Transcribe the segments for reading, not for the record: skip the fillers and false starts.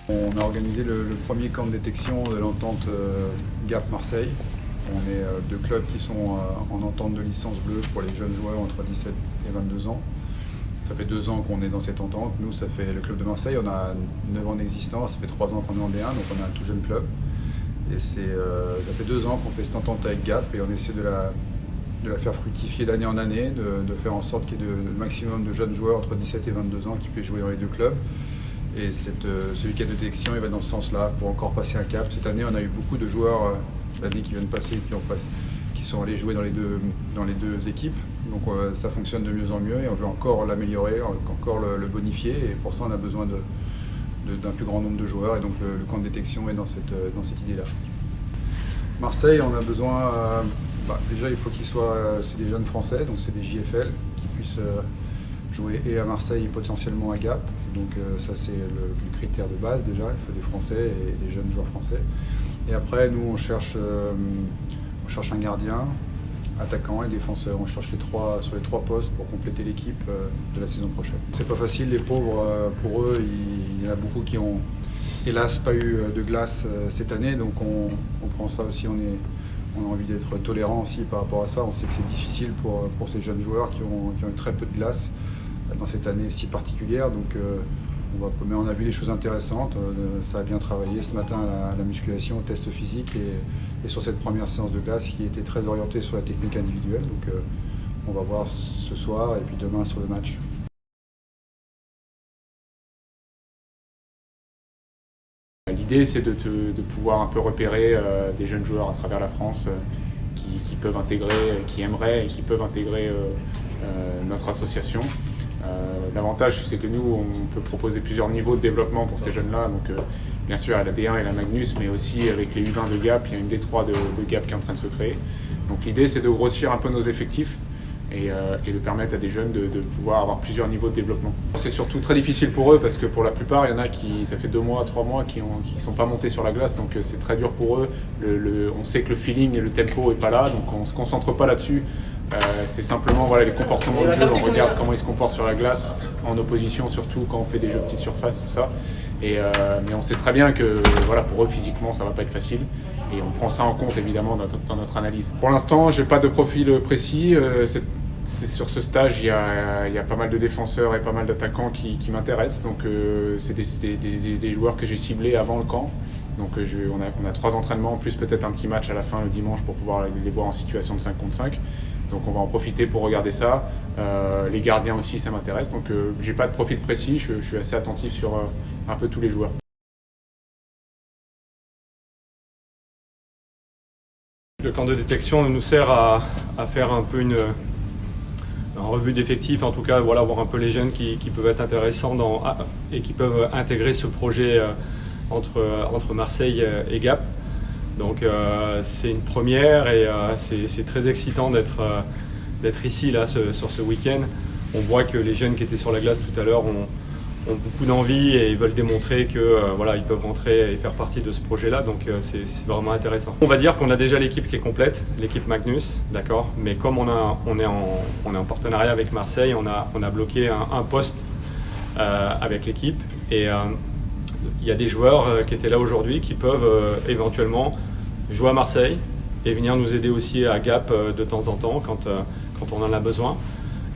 On a organisé le premier camp de détection de l'entente Gap Marseille. On est deux clubs qui sont en entente de licence bleue pour les jeunes joueurs entre 17 et 22 ans. Ça fait 2 ans qu'on est dans cette entente. Nous, ça fait le club de Marseille, on a 9 ans d'existence, ça fait 3 ans qu'on est en D1, donc on est un tout jeune club. Et ça fait 2 ans qu'on fait cette entente avec Gap et on essaie de la faire fructifier d'année en année, de faire en sorte qu'il y ait le maximum de jeunes joueurs entre 17 et 22 ans qui puissent jouer dans les deux clubs. Et ce week-end de détection, il va dans ce sens-là pour encore passer un cap. Cette année, on a eu beaucoup de joueurs l'année qui vient de passer qui sont allés jouer dans les deux équipes. Donc ça fonctionne de mieux en mieux et on veut encore l'améliorer, encore le bonifier. Et pour ça, on a besoin d'un plus grand nombre de joueurs. Et donc le camp de détection est dans cette idée-là. Marseille, on a besoin... déjà, il faut c'est des jeunes Français, donc c'est des JFL qui puissent jouer et à Marseille et potentiellement à Gap. Donc ça c'est le critère de base déjà, il faut des Français et des jeunes joueurs français. Et après nous on cherche un gardien, attaquant et défenseur. On cherche sur les trois postes pour compléter l'équipe de la saison prochaine. C'est pas facile, les pauvres, pour eux, il y en a beaucoup qui ont hélas pas eu de glace cette année, donc on prend ça aussi, on a envie d'être tolérant aussi par rapport à ça. On sait que c'est difficile pour ces jeunes joueurs qui ont eu très peu de glace dans cette année si particulière. Donc mais on a vu des choses intéressantes. Ça a bien travaillé ce matin à la musculation, au test physique et sur cette première séance de glace qui était très orientée sur la technique individuelle. Donc on va voir ce soir et puis demain sur le match. L'idée, c'est de pouvoir un peu repérer des jeunes joueurs à travers la France qui peuvent intégrer, qui aimeraient et qui peuvent intégrer notre association. L'avantage, c'est que nous, on peut proposer plusieurs niveaux de développement pour ces jeunes-là. Donc, bien sûr, à la D1 et la Magnus, mais aussi avec les U20 de Gap, il y a une D3 de Gap qui est en train de se créer. Donc, l'idée, c'est de grossir un peu nos effectifs et de permettre à des jeunes de pouvoir avoir plusieurs niveaux de développement. C'est surtout très difficile pour eux parce que pour la plupart, il y en a ça fait 2 mois, 3 mois qui ne sont pas montés sur la glace, donc c'est très dur pour eux. On sait que le feeling et le tempo n'est pas là, donc on ne se concentre pas là-dessus. C'est simplement les comportements de jeu, on regarde comment ils se comportent sur la glace, en opposition surtout quand on fait des jeux petites surfaces, tout ça. Mais on sait très bien que pour eux physiquement ça ne va pas être facile et on prend ça en compte évidemment dans notre analyse. Pour l'instant, je n'ai pas de profil précis. Sur ce stage, il y a pas mal de défenseurs et pas mal d'attaquants qui m'intéressent. Donc c'est des joueurs que j'ai ciblés avant le camp. Donc on a 3 entraînements, plus peut-être un petit match à la fin le dimanche pour pouvoir les voir en situation de 5 contre 5. Donc on va en profiter pour regarder ça. Les gardiens aussi, ça m'intéresse. Donc j'ai pas de profil précis, je suis assez attentif sur un peu tous les joueurs. Le camp de détection nous sert à faire un peu une revue d'effectifs, en tout cas voir un peu les jeunes qui peuvent être intéressants et qui peuvent intégrer ce projet entre Marseille et Gap. Donc c'est une première et c'est très excitant d'être ici là, sur ce week-end. On voit que les jeunes qui étaient sur la glace tout à l'heure ont beaucoup d'envie et ils veulent démontrer que ils peuvent rentrer et faire partie de ce projet-là, donc c'est vraiment intéressant. On va dire qu'on a déjà l'équipe qui est complète, l'équipe Magnus, d'accord, mais comme on est en partenariat avec Marseille, on a bloqué un poste avec l'équipe et il y a des joueurs qui étaient là aujourd'hui qui peuvent éventuellement jouer à Marseille et venir nous aider aussi à Gap de temps en temps quand on en a besoin.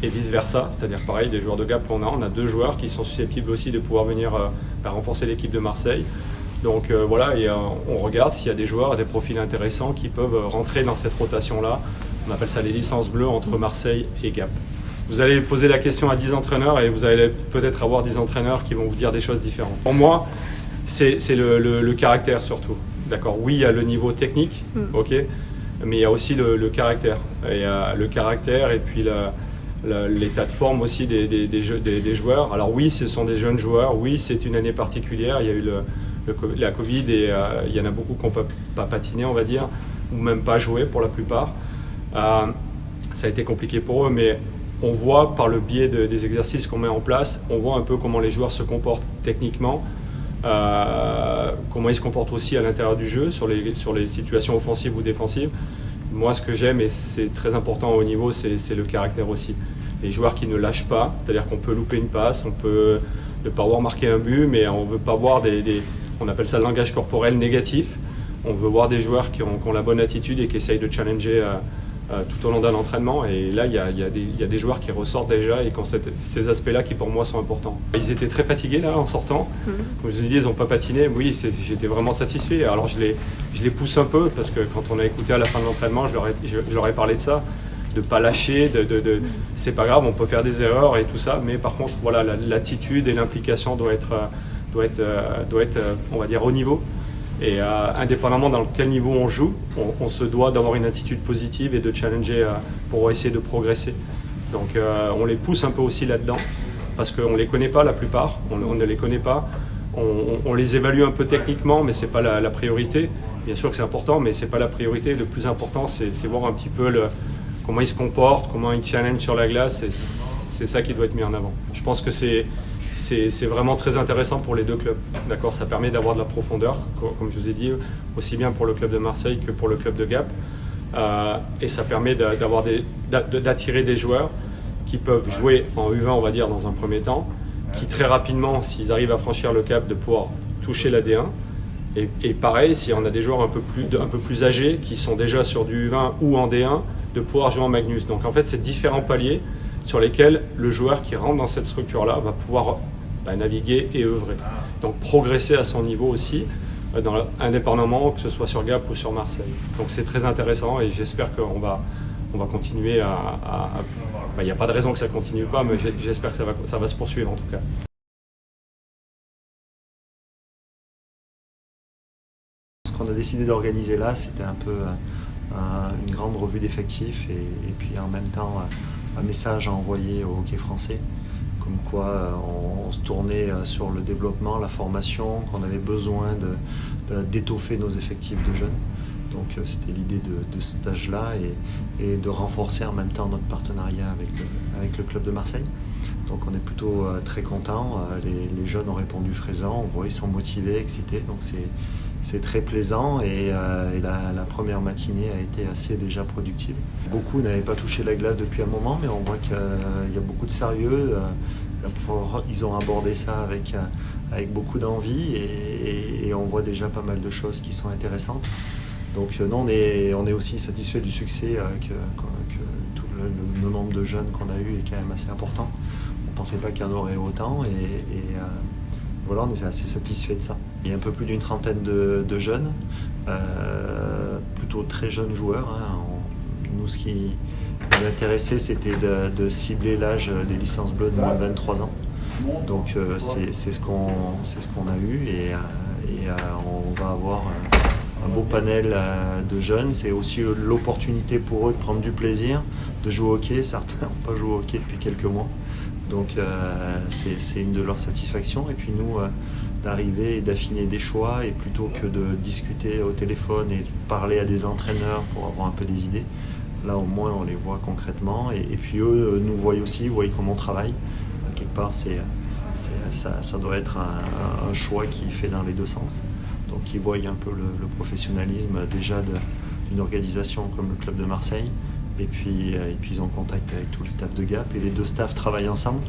Et vice versa, c'est-à-dire pareil, des joueurs de Gap on a 2 joueurs qui sont susceptibles aussi de pouvoir venir renforcer l'équipe de Marseille. Donc on regarde s'il y a des joueurs, des profils intéressants qui peuvent rentrer dans cette rotation-là. On appelle ça les licences bleues entre Marseille et Gap. Vous allez poser la question à 10 entraîneurs et vous allez peut-être avoir 10 entraîneurs qui vont vous dire des choses différentes. Pour moi, c'est le caractère surtout. D'accord, oui, il y a le niveau technique, ok, mais il y a aussi le caractère. Et le caractère et puis l'état de forme aussi des joueurs. Alors oui, ce sont des jeunes joueurs, oui, c'est une année particulière, il y a eu la Covid et il y en a beaucoup qui n'ont pas patiné, on va dire, ou même pas joué pour la plupart. Ça a été compliqué pour eux, mais on voit par le biais des exercices qu'on met en place, on voit un peu comment les joueurs se comportent techniquement, comment ils se comportent aussi à l'intérieur du jeu, sur les situations offensives ou défensives. Moi, ce que j'aime, et c'est très important au haut niveau, c'est le caractère aussi. Les joueurs qui ne lâchent pas, c'est-à-dire qu'on peut louper une passe, on peut ne pas avoir marqué un but, mais on ne veut pas voir on appelle ça le langage corporel négatif. On veut voir des joueurs qui ont la bonne attitude et qui essayent de challenger tout au long d'un entraînement. Et là, il y a des joueurs qui ressortent déjà et qui ont ces aspects-là qui pour moi sont importants. Ils étaient très fatigués là en sortant. Comme je vous ai dit, ils n'ont pas patiné. Oui, j'étais vraiment satisfait. Alors je les pousse un peu parce que quand on a écouté à la fin de l'entraînement, je leur ai parlé de ça, de ne pas lâcher, c'est pas grave, on peut faire des erreurs et tout ça. Mais par contre, voilà, l'attitude et l'implication doit être, on va dire, au niveau. Et indépendamment dans quel niveau on joue, on se doit d'avoir une attitude positive et de challenger pour essayer de progresser. Donc on les pousse un peu aussi là-dedans, parce qu'on ne les connaît pas la plupart, on ne les connaît pas. On les évalue un peu techniquement, mais ce n'est pas la priorité. Bien sûr que c'est important, mais ce n'est pas la priorité. Le plus important, c'est voir un petit peu comment ils se comportent, comment ils challengent sur la glace. C'est ça qui doit être mis en avant. Je pense que c'est vraiment très intéressant pour les deux clubs. D'accord, ça permet d'avoir de la profondeur, comme je vous ai dit, aussi bien pour le club de Marseille que pour le club de Gap. Et ça permet d'attirer des joueurs qui peuvent jouer en U20, on va dire, dans un premier temps, qui très rapidement, s'ils arrivent à franchir le cap, de pouvoir toucher la D1. Et pareil, si on a des joueurs un peu plus âgés, qui sont déjà sur du U20 ou en D1, de pouvoir jouer en Magnus. Donc en fait, c'est différents paliers sur lesquels le joueur qui rentre dans cette structure-là va pouvoir naviguer et œuvrer. Donc progresser à son niveau aussi, indépendamment, que ce soit sur Gap ou sur Marseille. Donc c'est très intéressant et j'espère qu'on va continuer il n'y a pas de raison que ça ne continue pas, mais j'espère que ça va se poursuivre en tout cas. Ce qu'on a décidé d'organiser là, c'était un peu une grande revue d'effectifs et puis en même temps un message à envoyer au hockey français, comme quoi on se tournait sur le développement, la formation, qu'on avait besoin d'étoffer nos effectifs de jeunes. Donc c'était l'idée de ce stage-là et de renforcer en même temps notre partenariat avec le club de Marseille. Donc on est plutôt très contents, les jeunes ont répondu présent, on voit ils sont motivés, excités, donc c'est très plaisant et la première matinée a été assez déjà productive. Beaucoup n'avaient pas touché la glace depuis un moment, mais on voit qu'il y a beaucoup de sérieux. Ils ont abordé ça avec beaucoup d'envie et on voit déjà pas mal de choses qui sont intéressantes. Donc non, on est aussi satisfait du succès que tout le nombre de jeunes qu'on a eu est quand même assez important. On ne pensait pas qu'il y en aurait autant et voilà, on est assez satisfait de ça. Il y a un peu plus d'une trentaine de jeunes, plutôt très jeunes joueurs. Nous, ce qui nous intéressait, c'était de cibler l'âge des licences bleues de moins de 23 ans. Donc c'est ce qu'on a eu et on va avoir un beau panel de jeunes. C'est aussi l'opportunité pour eux de prendre du plaisir, de jouer au hockey. Certains n'ont pas joué au hockey depuis quelques mois. Donc c'est une de leurs satisfactions. Et puis nous, d'arriver et d'affiner des choix, et plutôt que de discuter au téléphone et de parler à des entraîneurs pour avoir un peu des idées, là au moins on les voit concrètement. Et puis eux nous voient aussi, voient comment on travaille. Quelque part, ça doit être un choix qui est fait dans les deux sens. Donc ils voient un peu le professionnalisme déjà d'une organisation comme le club de Marseille. Et puis ils ont contact avec tout le staff de Gap et les deux staffs travaillent ensemble.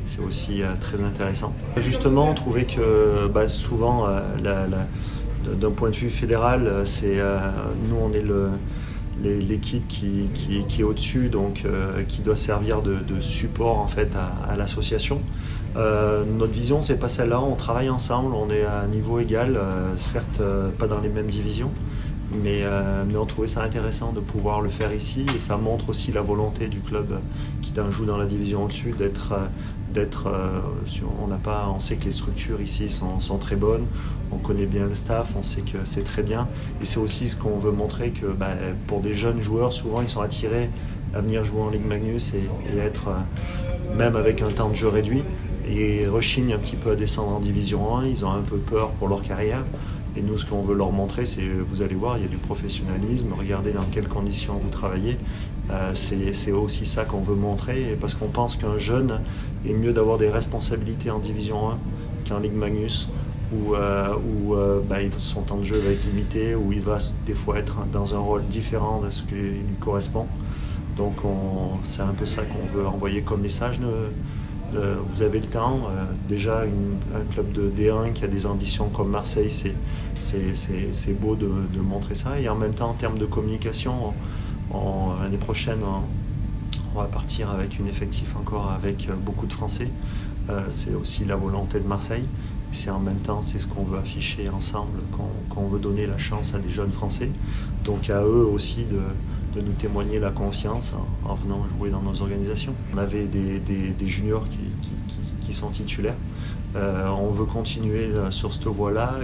C'est aussi très intéressant. Justement, on trouvait que souvent, d'un point de vue fédéral, nous on est l'équipe qui est au-dessus, donc qui doit servir de support en fait à l'association. Notre vision, c'est pas celle-là. On travaille ensemble, on est à un niveau égal, certes pas dans les mêmes divisions. Mais on trouvait ça intéressant de pouvoir le faire ici et ça montre aussi la volonté du club qui joue dans la division au-dessus on sait que les structures ici sont très bonnes, on connaît bien le staff, on sait que c'est très bien et c'est aussi ce qu'on veut montrer que pour des jeunes joueurs, souvent ils sont attirés à venir jouer en Ligue Magnus et être même avec un temps de jeu réduit et rechignent un petit peu à descendre en division 1, ils ont un peu peur pour leur carrière. Et nous, ce qu'on veut leur montrer, c'est, vous allez voir, il y a du professionnalisme, regardez dans quelles conditions vous travaillez. C'est aussi ça qu'on veut montrer, parce qu'on pense qu'un jeune est mieux d'avoir des responsabilités en Division 1 qu'en Ligue Magnus, où son temps de jeu va être limité, où il va des fois être dans un rôle différent de ce qui lui correspond. Donc c'est un peu ça qu'on veut envoyer comme message. vous avez le temps. Déjà, un club de D1 qui a des ambitions comme Marseille, c'est beau de montrer ça. Et en même temps, en termes de communication, l'année prochaine, on va partir avec un effectif encore avec beaucoup de Français. C'est aussi la volonté de Marseille. En même temps, c'est ce qu'on veut afficher ensemble, qu'on veut donner la chance à des jeunes Français. Donc à eux aussi de nous témoigner la confiance en venant jouer dans nos organisations. On avait des juniors qui sont titulaires. On veut continuer sur cette voie-là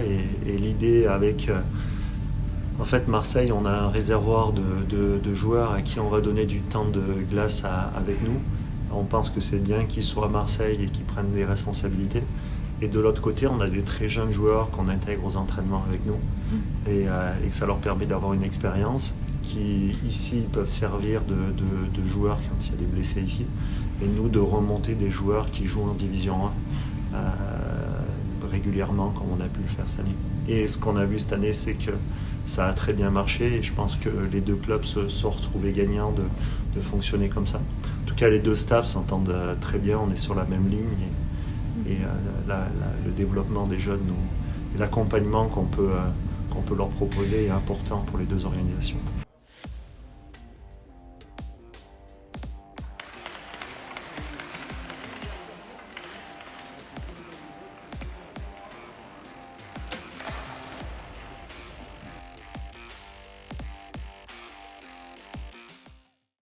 et l'idée avec... En fait, Marseille, on a un réservoir de joueurs à qui on va donner du temps de glace avec nous. On pense que c'est bien qu'ils soient à Marseille et qu'ils prennent des responsabilités. Et de l'autre côté, on a des très jeunes joueurs qu'on intègre aux entraînements avec nous et que ça leur permet d'avoir une expérience qui, ici, peuvent servir de joueurs quand il y a des blessés ici. Et nous, de remonter des joueurs qui jouent en Division 1 régulièrement, comme on a pu le faire cette année. Et ce qu'on a vu cette année, c'est que ça a très bien marché et je pense que les deux clubs se sont retrouvés gagnants de fonctionner comme ça. En tout cas, les deux staffs s'entendent très bien, on est sur la même ligne et le développement des jeunes et l'accompagnement qu'on peut leur proposer est important pour les deux organisations.